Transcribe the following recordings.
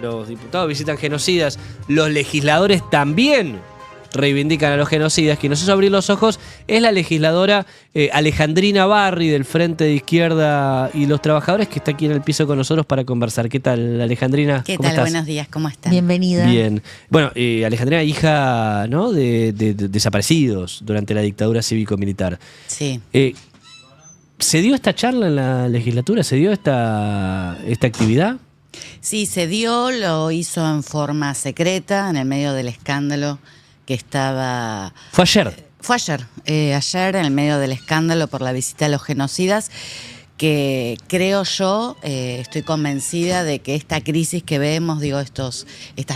los diputados visitan genocidas, los legisladores también reivindican a los genocidas. Quien nos hizo abrir los ojos es la legisladora Alejandrina Barri, del Frente de Izquierda y los Trabajadores, que está aquí en el piso con nosotros para conversar. ¿Qué tal, Alejandrina? ¿Qué ¿Cómo tal? estás? Buenos días, ¿cómo estás? Bienvenida. Bien. Bueno, Alejandrina, hija, ¿no?, de desaparecidos durante la dictadura cívico-militar. Sí. ¿Se dio esta charla en la legislatura? ¿Se dio esta actividad? Sí, se dio, lo hizo en forma secreta, en el medio del escándalo que estaba... Fue ayer. Fue ayer, ayer en el medio del escándalo por la visita a los genocidas, que creo yo, estoy convencida de que esta crisis que vemos, digo, estas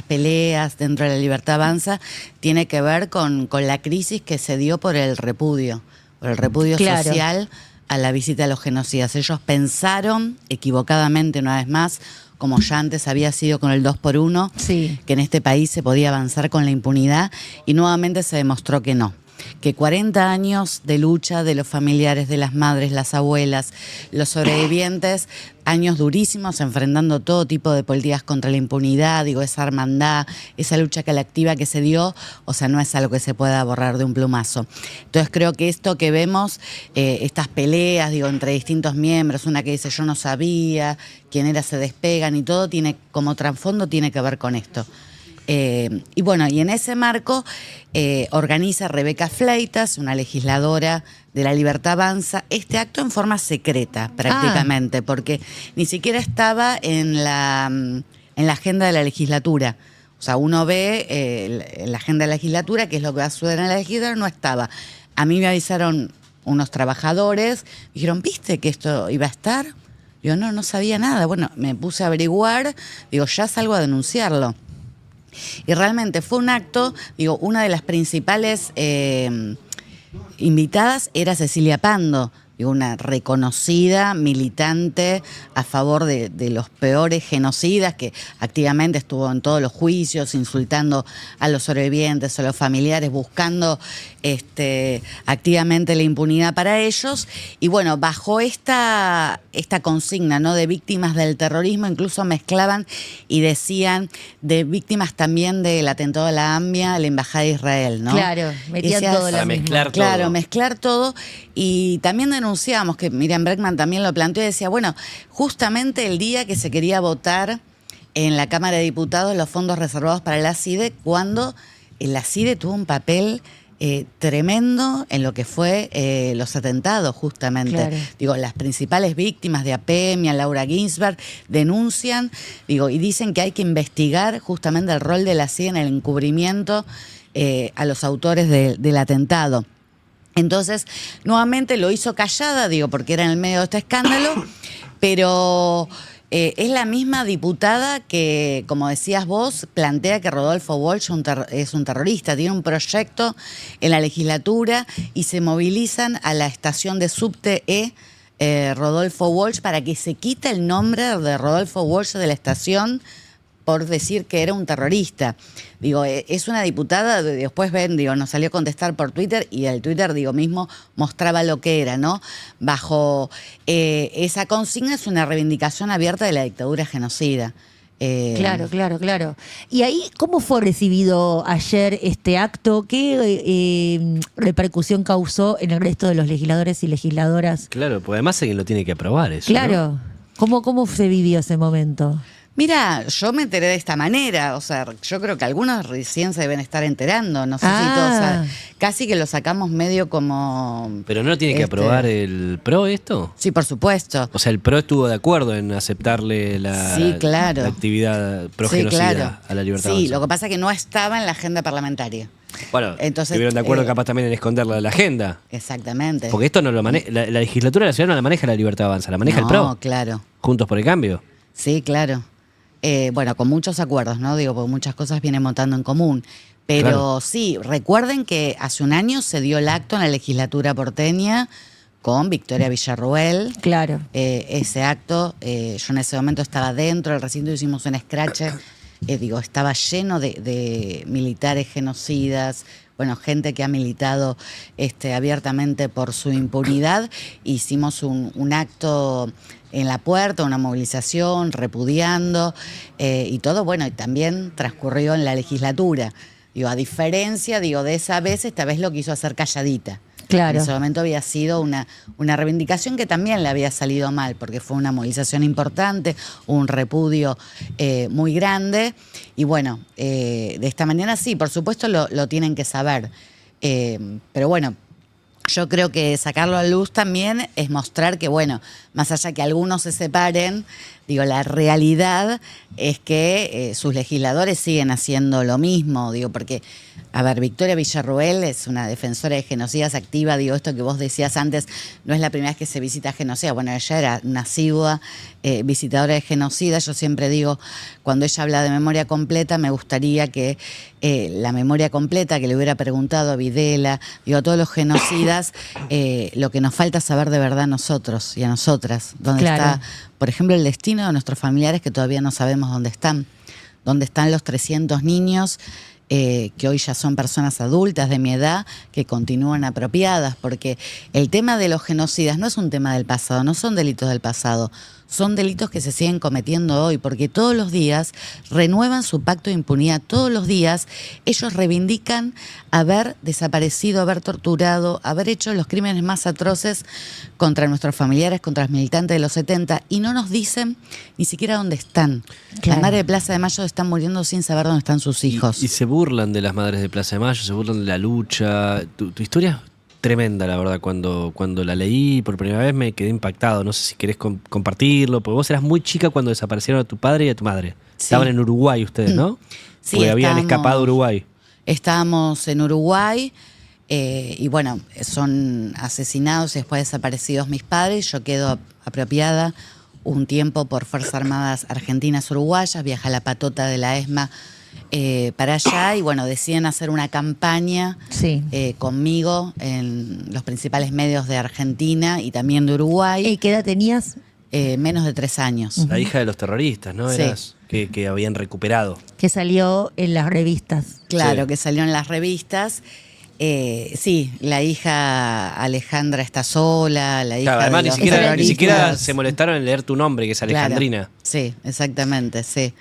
peleas dentro de la Libertad Avanza, tiene que ver con la crisis que se dio por el repudio Claro. social a la visita a los genocidas. Ellos pensaron, equivocadamente una vez más, como ya antes había sido con el 2x1, Sí. que en este país se podía avanzar con la impunidad, y nuevamente se demostró que no. Que 40 años de lucha de los familiares, de las madres, las abuelas, los sobrevivientes, años durísimos enfrentando todo tipo de políticas contra la impunidad, digo, esa hermandad, esa lucha colectiva que se dio, o sea, no es algo que se pueda borrar de un plumazo. Entonces creo que esto que vemos, estas peleas, digo, entre distintos miembros, una que dice yo no sabía, quién era se despegan y todo, tiene como trasfondo tiene que ver con esto. Y bueno, y en ese marco organiza Rebeca Fleitas, una legisladora de la Libertad Avanza, este acto en forma secreta prácticamente, porque ni siquiera estaba en la agenda de la legislatura. O sea, uno ve en la agenda de la legislatura, que es lo que va a suceder en la legislatura, no estaba. A mí me avisaron unos trabajadores, me dijeron, ¿viste que esto iba a estar? Yo no sabía nada. Bueno, me puse a averiguar, digo, ya salgo a denunciarlo. Y realmente fue un acto, digo, una de las principales invitadas era Cecilia Pando, digo, una reconocida militante a favor de los peores genocidas, que activamente estuvo en todos los juicios, insultando a los sobrevivientes, a los familiares, buscando activamente la impunidad para ellos. Y bueno, bajo esta consigna, ¿no?, de víctimas del terrorismo, incluso mezclaban y decían de víctimas también del atentado a la AMIA, la Embajada de Israel, ¿no? Claro, metían todo lo mismo. Mezclar todo. Claro, mezclar todo. Y también denunciamos, que Miriam Bregman también lo planteó y decía, bueno, justamente el día que se quería votar en la Cámara de Diputados los fondos reservados para la CIDE, cuando la CIDE tuvo un papel tremendo en lo que fue los atentados, justamente. Claro. Digo, las principales víctimas de APEMIA, Laura Ginsberg, denuncian, digo, y dicen que hay que investigar justamente el rol de la CIDE en el encubrimiento a los autores del atentado. Entonces, nuevamente lo hizo callada, digo, porque era en el medio de este escándalo, pero es la misma diputada que, como decías vos, plantea que Rodolfo Walsh es un terrorista. Tiene un proyecto en la legislatura y se movilizan a la estación de subte Rodolfo Walsh para que se quite el nombre de Rodolfo Walsh de la estación, por decir que era un terrorista. Digo, es una diputada, después ven, digo, nos salió a contestar por Twitter y el Twitter, digo, mismo mostraba lo que era, ¿no? Bajo esa consigna es una reivindicación abierta de la dictadura genocida. Claro. Y ahí, ¿cómo fue recibido ayer este acto? ¿Qué repercusión causó en el resto de los legisladores y legisladoras? Claro, porque además alguien lo tiene que aprobar eso, Claro. ¿no? ¿Cómo se vivió ese momento? Mira, yo me enteré de esta manera, o sea, yo creo que algunos recién se deben estar enterando, no sé si todos, o sea, casi que lo sacamos medio como... ¿Pero no lo tiene que aprobar el PRO esto? Sí, por supuesto. O sea, el PRO estuvo de acuerdo en aceptarle la actividad progenocida a la Libertad Avanza. Sí, lo que pasa es que no estaba en la agenda parlamentaria. Bueno, entonces, estuvieron de acuerdo capaz también en esconderla de la agenda. Exactamente. Porque esto no lo maneja, la legislatura de la ciudad no la maneja la Libertad Avanza, la maneja el PRO. No, claro. Juntos por el Cambio. Sí, claro. Bueno, con muchos acuerdos, ¿no? Digo, porque muchas cosas vienen montando en común. Pero claro, sí, recuerden que hace un año se dio el acto en la legislatura porteña con Victoria Villarruel. Claro. Ese acto, yo en ese momento estaba dentro del recinto, hicimos un scratch estaba lleno de militares genocidas, bueno, gente que ha militado abiertamente por su impunidad. Hicimos un acto en la puerta, una movilización, repudiando, y todo, bueno, y también transcurrió en la legislatura. A diferencia, de esa vez, esta vez lo quiso hacer calladita. Claro. En ese momento había sido una reivindicación que también le había salido mal, porque fue una movilización importante, un repudio muy grande. Y bueno, de esta manera sí, por supuesto lo tienen que saber. Pero bueno, yo creo que sacarlo a luz también es mostrar que, bueno, más allá que algunos se separen, la realidad es que sus legisladores siguen haciendo lo mismo, porque, a ver, Victoria Villarruel es una defensora de genocidas activa, esto que vos decías antes, no es la primera vez que se visita genocida, bueno, ella era una asidua visitadora de genocidas. Yo siempre digo, cuando ella habla de memoria completa, me gustaría que la memoria completa, que le hubiera preguntado a Videla, a todos los genocidas, lo que nos falta saber de verdad a nosotros y a nosotras, dónde está, por ejemplo, el destino de nuestros familiares que todavía no sabemos dónde están los 300 niños que hoy ya son personas adultas de mi edad, que continúan apropiadas, porque el tema de los genocidas no es un tema del pasado, no son delitos del pasado, son delitos que se siguen cometiendo hoy, porque todos los días renuevan su pacto de impunidad, todos los días ellos reivindican haber desaparecido, haber torturado, haber hecho los crímenes más atroces contra nuestros familiares, contra los militantes de los 70, y no nos dicen ni siquiera dónde están. Claro. Las madres de Plaza de Mayo están muriendo sin saber dónde están sus hijos. Y se burlan de las madres de Plaza de Mayo, se burlan de la lucha. Tu historia es tremenda, la verdad. Cuando la leí por primera vez me quedé impactado. No sé si querés compartirlo, porque vos eras muy chica cuando desaparecieron a tu padre y a tu madre. Sí. Estaban en Uruguay ustedes, ¿no? Sí, porque habían escapado a Uruguay. Estábamos en Uruguay y bueno, son asesinados y después desaparecidos mis padres. Yo quedo apropiada un tiempo por Fuerzas Armadas Argentinas Uruguayas, viaja la patota de la ESMA para allá y bueno, deciden hacer una campaña conmigo en los principales medios de Argentina y también de Uruguay. ¿Y qué edad tenías? Menos de 3 años. La hija de los terroristas, ¿no? Sí. Eras que habían recuperado. Que salió en las revistas. Claro, Sí. que salió en las revistas. Sí, la hija Alejandra está sola, la hija Claro, además de ni los siquiera terroristas. se molestaron en leer tu nombre, que es Alejandrina. Claro, sí, exactamente, sí.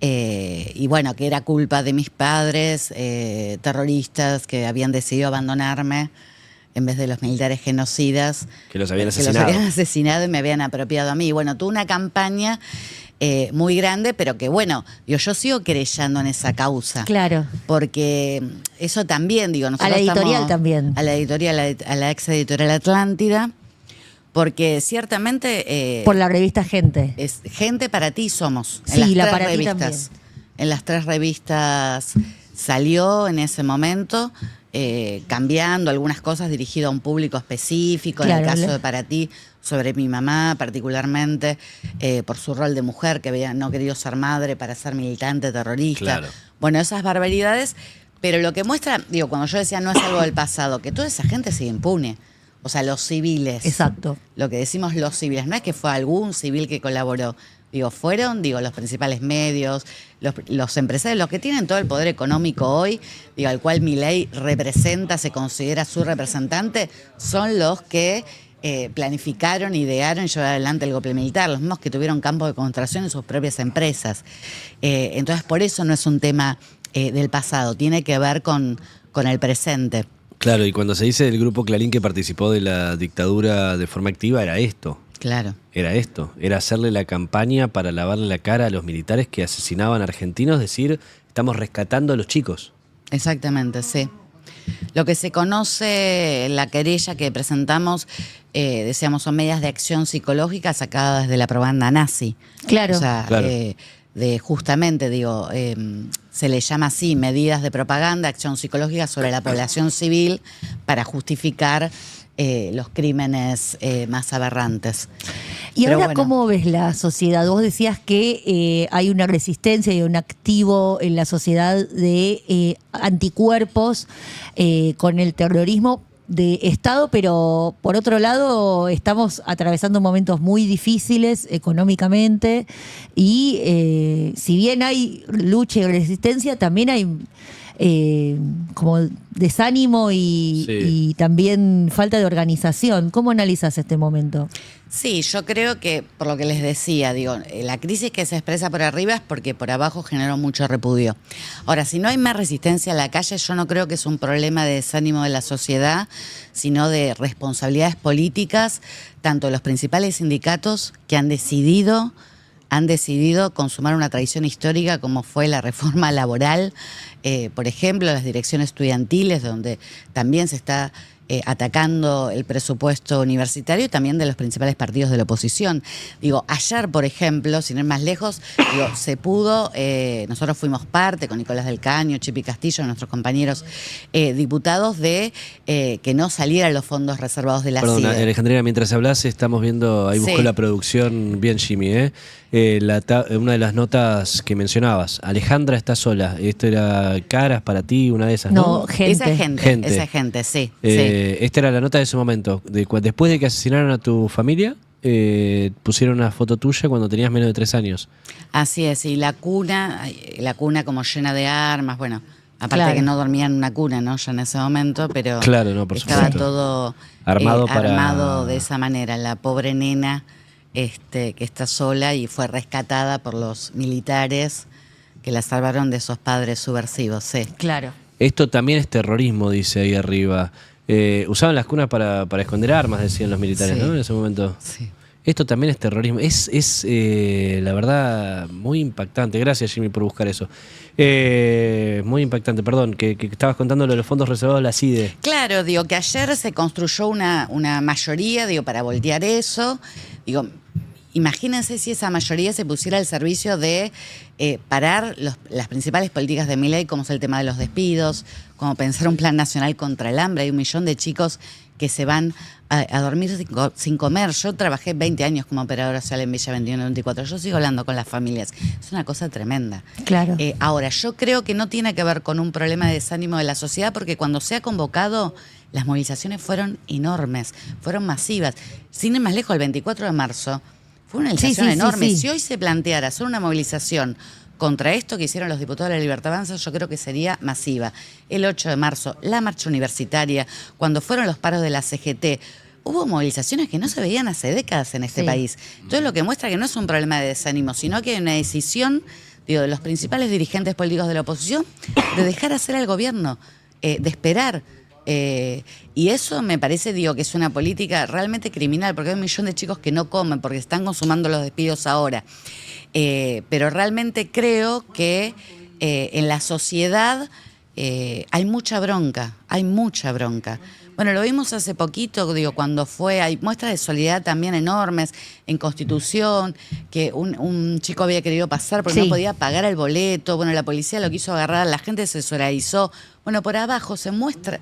Y bueno, que era culpa de mis padres, terroristas que habían decidido abandonarme en vez de los militares genocidas. Que los habían Que asesinado. los habían asesinado y me habían apropiado a mí. Bueno, tuve una campaña muy grande, pero que bueno, yo sigo querellando en esa causa. Claro. Porque eso también, nosotros A la editorial estamos- también. A la editorial, a la ex editorial Atlántida, porque ciertamente Por la revista Gente. es Gente para ti somos. En Sí, las la tres para ti revistas. también. En las 3 revistas salió en ese momento, cambiando algunas cosas dirigido a un público específico, Claro, en el caso de Para ti, sobre mi mamá particularmente, por su rol de mujer, que había no querido ser madre para ser militante terrorista. Claro. Bueno, esas barbaridades, pero lo que muestra, cuando yo decía no es algo del pasado, que toda esa gente sigue impune. O sea, los civiles. Exacto. Lo que decimos los civiles, no es que fue algún civil que colaboró. Fueron, los principales medios, los empresarios, los que tienen todo el poder económico hoy, al cual Milei representa, se considera su representante, son los que planificaron, idearon y llevaron adelante el golpe militar, los mismos que tuvieron campos de concentración en sus propias empresas. Entonces, por eso no es un tema del pasado, tiene que ver con el presente. Claro, y cuando se dice del grupo Clarín que participó de la dictadura de forma activa, era esto. Claro. Era esto, era hacerle la campaña para lavarle la cara a los militares que asesinaban argentinos, decir, estamos rescatando a los chicos. Exactamente, sí. Lo que se conoce, la querella que presentamos, decíamos, son medidas de acción psicológica sacadas de la propaganda nazi. Claro. O sea, Claro. justamente, se le llama así, medidas de propaganda, acción psicológica sobre la población civil para justificar los crímenes más aberrantes. Y Pero ahora, bueno. ¿cómo ves la sociedad? Vos decías que hay una resistencia y un activo en la sociedad de anticuerpos con el terrorismo, de Estado, pero por otro lado estamos atravesando momentos muy difíciles económicamente y si bien hay lucha y resistencia, también hay como desánimo y también falta de organización. ¿Cómo analizas este momento? Sí, yo creo que, por lo que les decía, digo, la crisis que se expresa por arriba es porque por abajo generó mucho repudio. Ahora, si no hay más resistencia en la calle, yo no creo que es un problema de desánimo de la sociedad, sino de responsabilidades políticas, tanto de los principales sindicatos que han decidido consumar una tradición histórica como fue la reforma laboral, por ejemplo, las direcciones estudiantiles, donde también se está atacando el presupuesto universitario, y también de los principales partidos de la oposición. Digo, ayer, por ejemplo, sin ir más lejos, se pudo, nosotros fuimos parte con Nicolás del Caño, Chipi Castillo, nuestros compañeros diputados, de que no salieran los fondos reservados de la Perdón, CIDE. Alejandrina, mientras hablas, estamos viendo, ahí buscó Sí. la producción bien Jimmy, una de las notas que mencionabas. Alejandra está sola. ¿Esto era caras para ti, una de esas? No, gente. Esa gente, sí. Sí. Esta era la nota de ese momento. Después de que asesinaron a tu familia, pusieron una foto tuya cuando tenías menos de 3 años. Así es, y la cuna como llena de armas, bueno, aparte Claro. de que no dormía en una cuna, ¿no? Ya en ese momento, pero Claro, no, por estaba supuesto. todo Armado armado de esa manera. La pobre nena que está sola y fue rescatada por los militares que la salvaron de esos padres subversivos, sí. Claro. Esto también es terrorismo, dice ahí arriba. Usaban las cunas para esconder armas, decían los militares, Sí. ¿no? En ese momento. Sí. Esto también es terrorismo. Es la verdad, muy impactante. Gracias, Jimmy, por buscar eso. Muy impactante. Perdón, que estabas contando lo de los fondos reservados de la CIDE. Claro, digo que ayer se construyó una mayoría, digo, para voltear eso. Digo, imagínense si esa mayoría se pusiera al servicio de parar las principales políticas de Milei, como es el tema de los despidos, como pensar un plan nacional contra el hambre. Hay 1 millón de chicos que se van a dormir sin comer. Yo trabajé 20 años como operadora social en Villa 21-24. Yo sigo hablando con las familias. Es una cosa tremenda. Claro. Ahora, yo creo que no tiene que ver con un problema de desánimo de la sociedad, porque cuando se ha convocado, las movilizaciones fueron enormes, fueron masivas. Sin ir más lejos, el 24 de marzo fue una movilización enorme. Sí. Si hoy se planteara hacer una movilización contra esto que hicieron los diputados de la Libertad Avanza, yo creo que sería masiva. El 8 de marzo, la marcha universitaria, cuando fueron los paros de la CGT, hubo movilizaciones que no se veían hace décadas en este Sí. país. Entonces, lo que muestra que no es un problema de desánimo, sino que hay una decisión, digo, de los principales dirigentes políticos de la oposición de dejar hacer al gobierno, de esperar. Y eso me parece, digo, que es una política realmente criminal, porque hay 1 millón de chicos que no comen porque están consumando los despidos ahora. Pero realmente creo que en la sociedad hay mucha bronca, Bueno, lo vimos hace poquito, digo, cuando hay muestras de solidaridad también enormes en Constitución, que un chico había querido pasar porque Sí. no podía pagar el boleto. Bueno, la policía lo quiso agarrar, la gente se solidarizó. Bueno, por abajo se muestran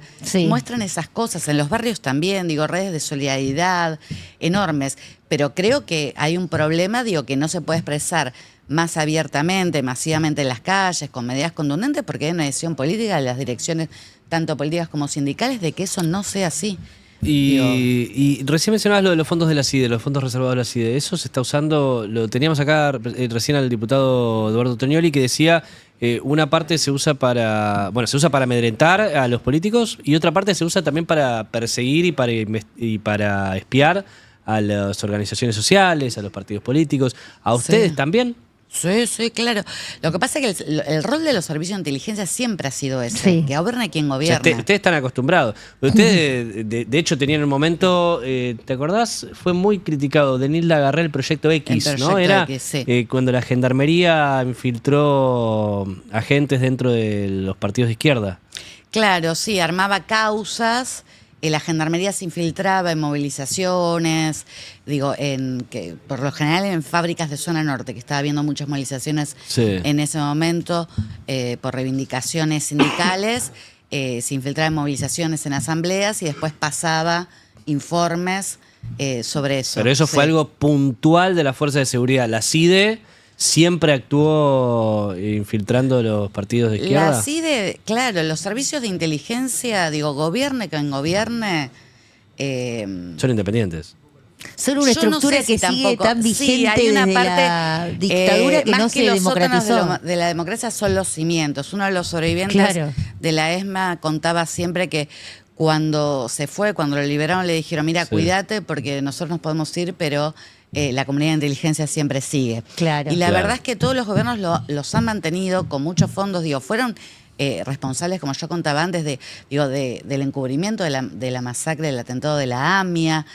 esas cosas, en los barrios también, digo, redes de solidaridad enormes. Pero creo que hay un problema, digo, que no se puede expresar más abiertamente, masivamente en las calles, con medidas contundentes, porque hay una decisión política de las direcciones, tanto políticas como sindicales, de que eso no sea así. Y recién mencionabas lo de los fondos de la CIDE, los fondos reservados de la CIDE. Eso se está usando, lo teníamos acá recién al diputado Eduardo Tognoli, que decía una parte se usa para amedrentar a los políticos y otra parte se usa también para perseguir y para espiar a las organizaciones sociales, a los partidos políticos. ¿A ustedes Sí. también? Sí, claro. Lo que pasa es que el rol de los servicios de inteligencia siempre ha sido ese, Sí. que gobierne quien O sea, gobierna. ustedes están acostumbrados. Ustedes, de hecho, tenían un momento, ¿te acordás? Fue muy criticado de Nilda Garré el Proyecto X, El ¿no? Proyecto Era X, sí. cuando la gendarmería infiltró agentes dentro de los partidos de izquierda. Claro, sí, armaba causas, la gendarmería se infiltraba en movilizaciones, digo, que por lo general en fábricas de zona norte, que estaba habiendo muchas movilizaciones Sí. en ese momento por reivindicaciones sindicales, se infiltraba en movilizaciones en asambleas y después pasaba informes sobre eso. Pero eso fue Sí. algo puntual de la Fuerza de Seguridad. La CIDE siempre actuó infiltrando los partidos de izquierda. La CIDE, claro, los servicios de inteligencia, digo, gobierne quien gobierne. Son independientes. Son una Yo no estructura sé si que sigue tampoco. tan vigente Sí, hay una desde parte, la dictadura que más no que se los sótanos democratizó. de la democracia son los cimientos. Uno de los sobrevivientes Claro. de la ESMA contaba siempre que cuando se fue, cuando lo liberaron, le dijeron, mira, Sí. cuídate porque nosotros nos podemos ir, pero la comunidad de inteligencia siempre sigue. Claro. Y la Claro. verdad es que todos los gobiernos los han mantenido con muchos fondos, digo, fueron responsables, como yo contaba antes, del encubrimiento de la masacre, del atentado de la AMIA,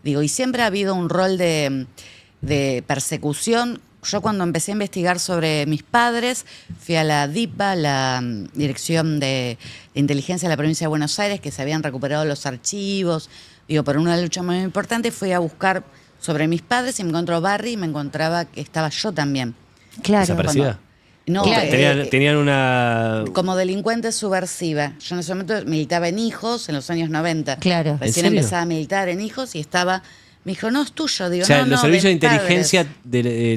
digo, y siempre ha habido un rol de persecución. Yo cuando empecé a investigar sobre mis padres, fui a la DIPA, la Dirección de Inteligencia de la Provincia de Buenos Aires, que se habían recuperado los archivos, digo, por una lucha muy importante, fui a buscar sobre mis padres y me encontró Barry y me encontraba que estaba yo también. Claro. ¿Desaparecida? No, Claro. Tenían una... como delincuente subversiva. Yo en ese momento militaba en Hijos en los años 90. Claro. ¿En Recién serio? empezaba a militar en Hijos y estaba... Me dijo, no, es tuyo. Digo, O sea, no, los no, servicios de mis padres. inteligencia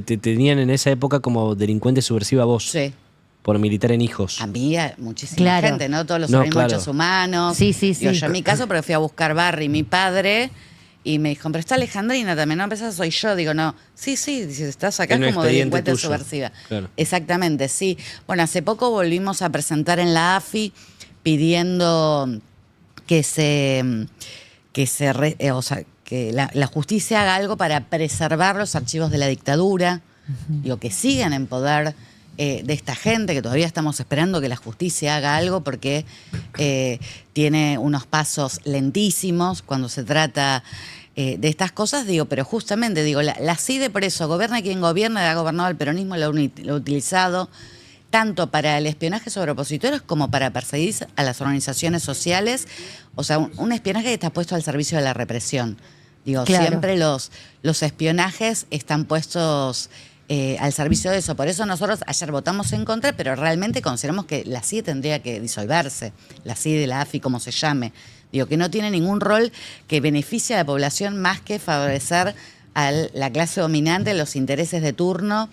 te tenían en esa época como delincuente subversiva vos. Sí. Por militar en Hijos. A mí, a muchísima Claro. gente, ¿no? Todos los No, organismos claro. derechos humanos. Sí, sí, Digo, sí. yo en mi caso, pero fui a buscar Barry, mi padre, y me dijo, pero está Alejandrina también, no empezás, soy yo. Digo, no, sí, dice, estás acá En un como expediente delincuente tuyo. subversiva. Claro. Exactamente, sí. Bueno, hace poco volvimos a presentar en la AFI pidiendo que la justicia haga algo para preservar los archivos de la dictadura, digo, que sigan en poder de esta gente, que todavía estamos esperando que la justicia haga algo porque tiene unos pasos lentísimos cuando se trata de estas cosas, digo, pero justamente, digo, la CIDE por eso, gobierna quien gobierna, ha gobernado el peronismo, lo ha utilizado tanto para el espionaje sobre opositores como para perseguir a las organizaciones sociales, o sea, un espionaje que está puesto al servicio de la represión. Digo, Claro. siempre los espionajes están puestos al servicio de eso. Por eso nosotros ayer votamos en contra, pero realmente consideramos que la CIDE tendría que disolverse, la CIDE, la AFI, como se llame. Digo, que no tiene ningún rol que beneficie a la población más que favorecer a la clase dominante, los intereses de turno,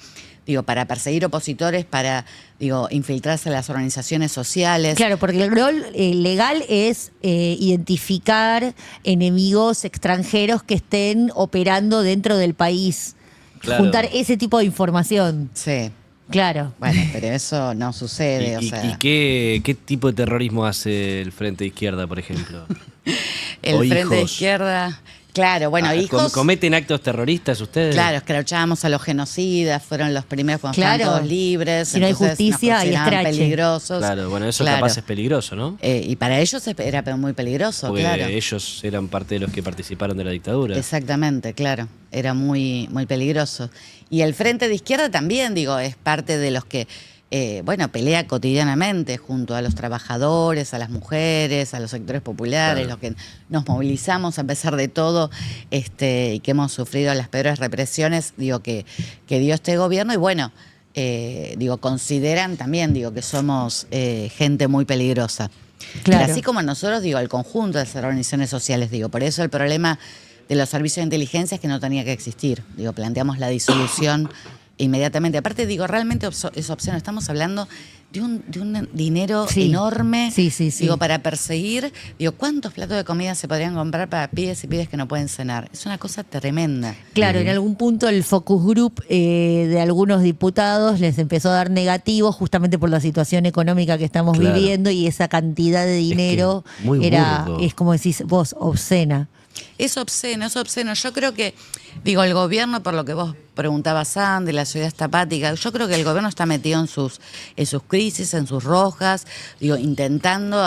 digo, para perseguir opositores, para, digo, infiltrarse en las organizaciones sociales. Claro, porque el rol legal es identificar enemigos extranjeros que estén operando dentro del país. Claro. Juntar ese tipo de información. Sí. Claro. Bueno, pero eso no sucede, o sea. ¿Y qué tipo de terrorismo hace el Frente de Izquierda, por ejemplo? El o Frente de Hijos? Izquierda, claro, bueno, Hijos, ¿Cometen actos terroristas ustedes? claro, escrachábamos a los genocidas, fueron los primeros cuando Claro. estaban todos libres. Si no hay entonces justicia, nos hay consideraban escrache. peligrosos. Claro, bueno, eso Claro. capaz es peligroso, ¿no? Y para ellos era muy peligroso, Porque claro. ellos eran parte de los que participaron de la dictadura. Exactamente, claro. Era muy, muy peligroso. Y el Frente de Izquierda también, digo, es parte de los que, pelea cotidianamente junto a los trabajadores, a las mujeres, a los sectores populares, Claro. los que nos movilizamos a pesar de todo, y que hemos sufrido las peores represiones, digo, que dio este gobierno. Y bueno, consideran también, digo, que somos gente muy peligrosa. Claro. Y así como nosotros, digo, el conjunto de las organizaciones sociales, digo, por eso el problema de los servicios de inteligencia es que no tenía que existir. Digo, planteamos la disolución inmediatamente. Aparte, digo, realmente es obsceno. Estamos hablando de un dinero Sí. enorme, Sí, sí, sí. digo, para perseguir. Digo, ¿cuántos platos de comida se podrían comprar para pibes y pibes que no pueden cenar? Es una cosa tremenda. Claro, en algún punto el focus group de algunos diputados les empezó a dar negativos justamente por la situación económica que estamos Claro. viviendo y esa cantidad de dinero muy burdo. es como decís vos, obscena. Es obsceno, es obsceno. Yo creo que, digo, el gobierno, por lo que vos preguntabas, Andy, la ciudad está apática, yo creo que el gobierno está metido en sus crisis, en sus rojas, digo, intentando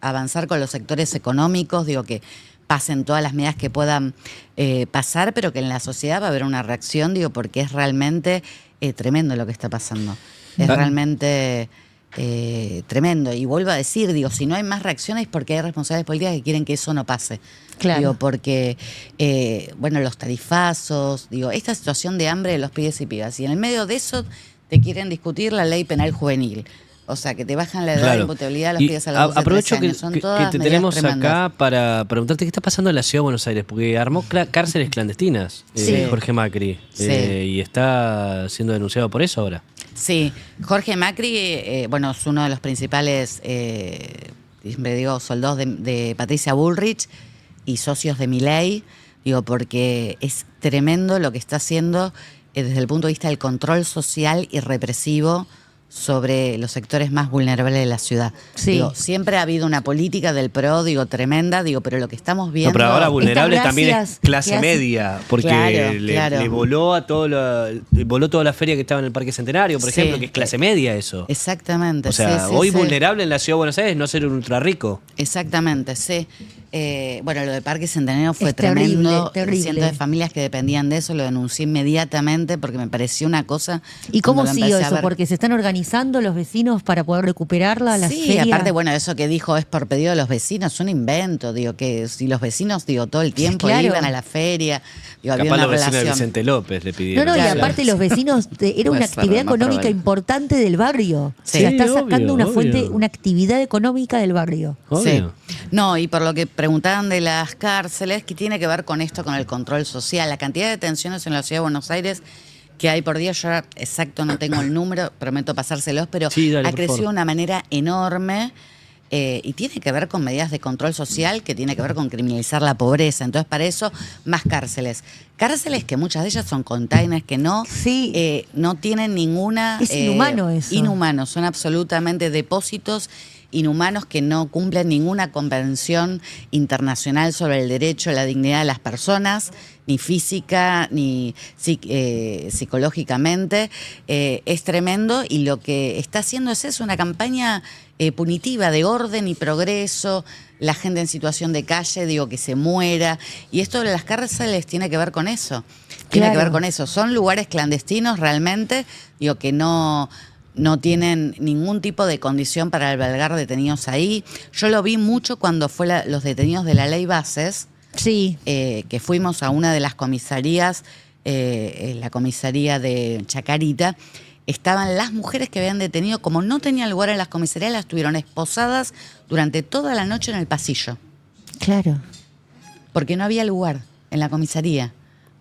avanzar con los sectores económicos, digo, que pasen todas las medidas que puedan pasar, pero que en la sociedad va a haber una reacción, digo, porque es realmente tremendo lo que está pasando. Es realmente tremendo. Y vuelvo a decir, digo, si no hay más reacciones es porque hay responsables políticos que quieren que eso no pase. Claro. Digo, porque, los tarifazos, digo, esta situación de hambre de los pibes y pibas. Y en el medio de eso te quieren discutir la ley penal juvenil. O sea, que te bajan la edad Claro. de imputabilidad a los Y pibes a los 12, aprovecho 13 años. Son que todas te medidas tenemos tremendas. acá para preguntarte qué está pasando en la ciudad de Buenos Aires, porque armó cárceles clandestinas Sí. Jorge Macri, Sí. y está siendo denunciado por eso ahora. Sí, Jorge Macri, bueno, es uno de los principales, siempre digo, soldados de Patricia Bullrich y socios de Milei, digo, porque es tremendo lo que está haciendo desde el punto de vista del control social y represivo sobre los sectores más vulnerables de la ciudad. Sí. Digo, siempre ha habido una política del PRO, digo, tremenda, digo, pero lo que estamos viendo... No, pero ahora vulnerable Estas también es gracias clase que hace- media, porque Claro, le, claro. le voló a voló toda la feria que estaba en el Parque Centenario, por Sí. ejemplo, que es clase media eso. Exactamente. O sea, sí, sí, hoy sí. vulnerable en la ciudad de Buenos Aires es no ser un ultra rico. Exactamente, sí. Bueno, lo del Parque Centenario fue Es terrible, tremendo. terrible. Cientos de familias que dependían de eso, lo denuncié inmediatamente porque me pareció una cosa... ¿Y cómo cuando lo siguió empecé a eso? ver. Porque se están organizando los vecinos para poder recuperarla, la Sí, feria. aparte, bueno, eso que dijo es por pedido de los vecinos, un invento, digo, que si los vecinos, digo, todo el tiempo claro. iban a la feria, digo, había Capaz una los vecinos de relación. Vicente López le pidieron. No, y Claro. aparte los vecinos, era una Puede ser, actividad más económica probable. importante del barrio. Sí. O sea, está Sí, sacando obvio, una fuente, obvio. una actividad económica del barrio. Obvio. Sí. No, y por lo que preguntaban de las cárceles, que tiene que ver con esto, con el control social, la cantidad de detenciones en la ciudad de Buenos Aires que hay por día, yo ahora exacto no tengo el número, prometo pasárselos, pero Sí, dale, ha por crecido de favor. una manera enorme. Y tiene que ver con medidas de control social, que tiene que ver con criminalizar la pobreza. Entonces, para eso, más cárceles. Cárceles que muchas de ellas son containers, que no, Sí. no tienen ninguna... Es inhumano eso. Inhumanos, son absolutamente depósitos inhumanos que no cumplen ninguna convención internacional sobre el derecho a la dignidad de las personas, ni física, ni psicológicamente. Es tremendo y lo que está haciendo es eso, una campaña punitiva de orden y progreso, la gente en situación de calle, digo, que se muera. Y esto de las cárceles tiene que ver con eso. Tiene que Claro. ver con eso. Son lugares clandestinos realmente, digo, que no tienen ningún tipo de condición para albergar detenidos ahí. Yo lo vi mucho cuando fue los detenidos de la ley Bases, Sí. que fuimos a una de las comisarías, la comisaría de Chacarita. Estaban las mujeres que habían detenido, como no tenían lugar en las comisarías, las tuvieron esposadas durante toda la noche en el pasillo, Claro. porque no había lugar en la comisaría.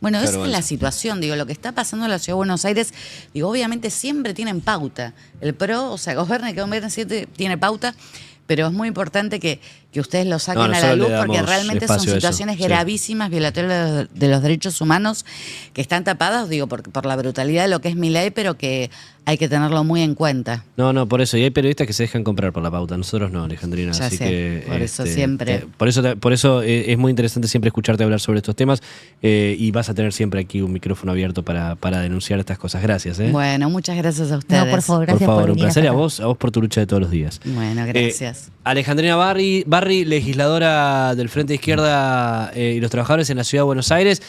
Bueno, Qué esa es la vergüenza. situación, digo, lo que está pasando en la Ciudad de Buenos Aires, digo, obviamente siempre tienen pauta. El PRO, o sea, gobierne que gobierne, siempre tiene pauta, pero es muy importante que ustedes lo saquen No, a la nosotros luz le porque damos realmente son espacio a eso, situaciones sí. gravísimas, violatorias de los derechos humanos, que están tapadas, digo, por la brutalidad de lo que es mi ley, pero que hay que tenerlo muy en cuenta. No, por eso. Y hay periodistas que se dejan comprar por la pauta. Nosotros no, Alejandrina. Ya así sé, que, por eso siempre. Por eso es muy interesante siempre escucharte hablar sobre estos temas, y vas a tener siempre aquí un micrófono abierto para denunciar estas cosas. Gracias. Bueno, muchas gracias a ustedes. No, por favor, Por gracias favor, por un venir placer. hasta A acá. vos por tu lucha de todos los días. Bueno, gracias. Alejandrina Barri, legisladora del Frente de Izquierda y los Trabajadores en la Ciudad de Buenos Aires.